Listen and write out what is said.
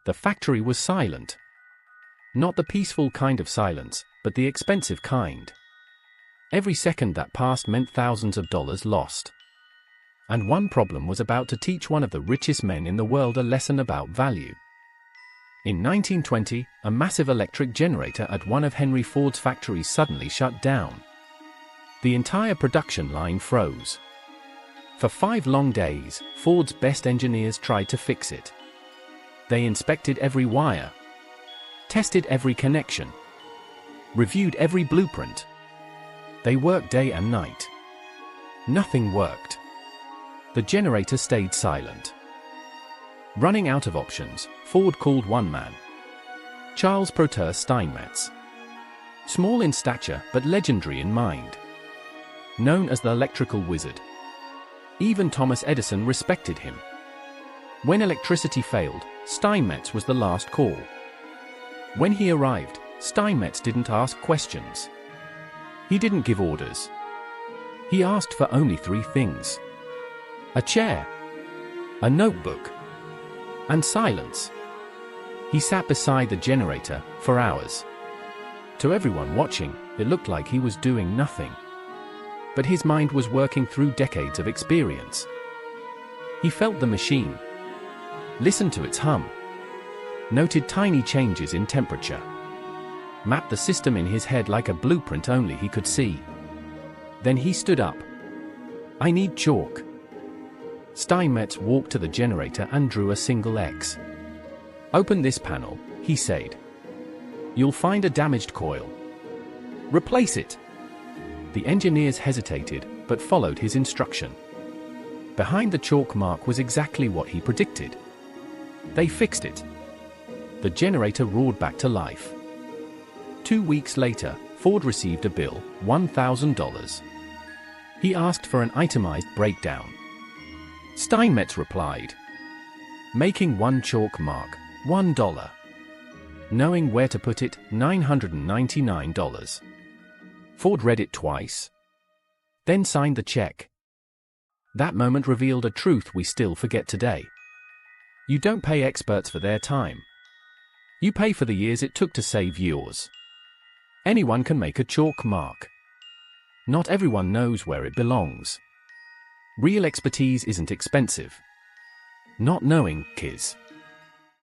The factory was silent. Not the peaceful kind of silence, but the expensive kind. Every second that passed meant thousands of dollars lost. And one problem was about to teach one of the richest men in the world a lesson about value. In 1920, a massive electric generator at one of Henry Ford's factories suddenly shut down. The entire production line froze. For 5 long days, Ford's best engineers tried to fix it. They inspected every wire, tested every connection, reviewed every blueprint. They worked day and night. Nothing worked. The generator stayed silent. Running out of options, Ford called one man, Charles Proteus Steinmetz. Small in stature but legendary in mind. Known as the electrical wizard. Even Thomas Edison respected him. When electricity failed, Steinmetz was the last call. When he arrived, Steinmetz didn't ask questions. He didn't give orders. He asked for only 3 things: a chair, a notebook, and silence. He sat beside the generator for hours. To everyone watching, it looked like he was doing nothing. But his mind was working through decades of experience. He felt the machine, listened to its hum, noted tiny changes in temperature, mapped the system in his head like a blueprint only he could see. Then he stood up. "I need chalk." Steinmetz walked to the generator and drew a single X. "Open this panel," he said. "You'll find a damaged coil. Replace it." The engineers hesitated, but followed his instruction. Behind the chalk mark was exactly what he predicted. They fixed it. The generator roared back to life. 2 weeks later, Ford received a bill, $1,000. He asked for an itemized breakdown. Steinmetz replied, "Making one chalk mark, $1. Knowing where to put it, $999. Ford read it twice, then signed the check. That moment revealed a truth we still forget today. You don't pay experts for their time. You pay for the years it took to save yours. Anyone can make a chalk mark. Not everyone knows where it belongs. Real expertise isn't expensive. Not knowing is.